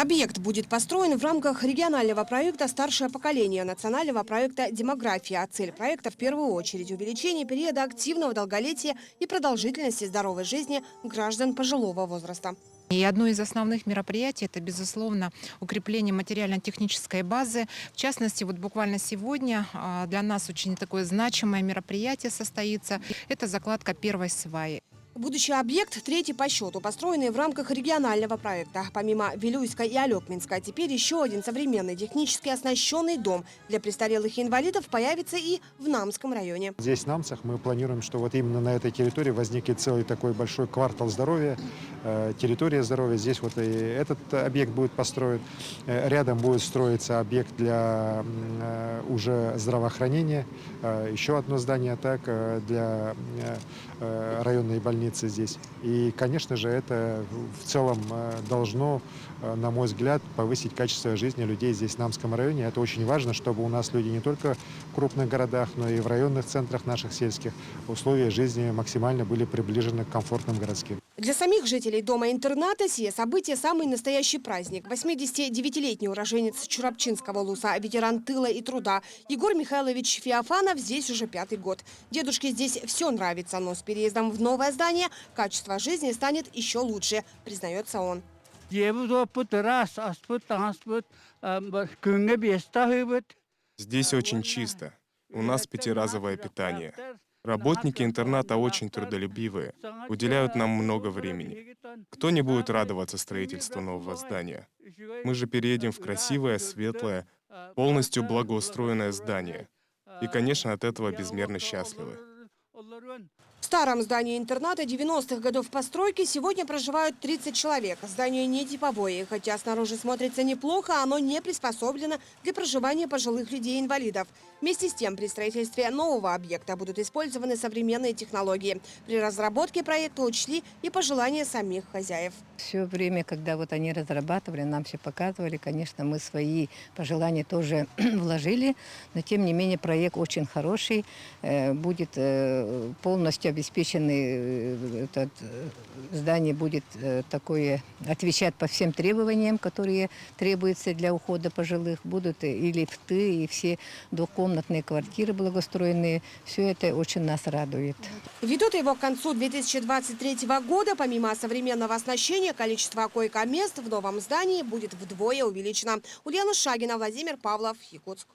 Объект будет построен в рамках регионального проекта «Старшее поколение» национального проекта «Демография». Цель проекта в первую очередь увеличение периода активного долголетия и продолжительности здоровой жизни граждан пожилого возраста. И одно из основных мероприятий – это, безусловно, укрепление материально-технической базы. В частности, вот буквально сегодня для нас очень такое значимое мероприятие состоится. Это закладка первой сваи. Будущий объект третий по счету, построенный в рамках регионального проекта. Помимо Вилюйска и Алекминска, теперь еще один современный технически оснащенный дом для престарелых и инвалидов появится и в Намском районе. Здесь, в Намцах, мы планируем, что вот именно на этой территории возникнет целый такой большой квартал здоровья, территория здоровья. Здесь вот и этот объект будет построен. Рядом будет строиться объект для уже здравоохранения. Еще одно здание так для районной больницы здесь. И, конечно же, это в целом должно, на мой взгляд, повысить качество жизни людей здесь, в Намском районе. Это очень важно, чтобы у нас люди не только в крупных городах, но и в районных центрах наших сельских условия жизни максимально были приближены к комфортным городским. Для самих жителей дома-интерната сие событие – самый настоящий праздник. 89-летний уроженец Чурапчинского Луса, ветеран тыла и труда Егор Михайлович Феофанов здесь уже 5-й год. Дедушке здесь все нравится, но с переездом в новое здание качество жизни станет еще лучше, признается он. Здесь очень чисто. У нас пятиразовое питание. Работники интерната очень трудолюбивые, уделяют нам много времени. Кто не будет радоваться строительству нового здания? Мы же переедем в красивое, светлое, полностью благоустроенное здание. И, конечно, от этого безмерно счастливы. В старом здании интерната 90-х годов постройки сегодня проживают 30 человек. Здание не типовое, и хотя снаружи смотрится неплохо, оно не приспособлено для проживания пожилых людей-инвалидов. Вместе с тем, при строительстве нового объекта будут использованы современные технологии. При разработке проекта учли и пожелания самих хозяев. Все время, когда вот они разрабатывали, нам все показывали, конечно, мы свои пожелания тоже вложили, но тем не менее проект очень хороший, будет полностью обеспеченный, это здание будет такое, отвечать по всем требованиям, которые требуются для ухода пожилых, будут и лифты, и все двухкомнатные квартиры благоустроенные, все это очень нас радует. Ведут его к концу 2023 года, помимо современного оснащения, количество койко-мест в новом здании будет вдвое увеличено. Ульяна Шагина, Владимир Павлов, Якутск.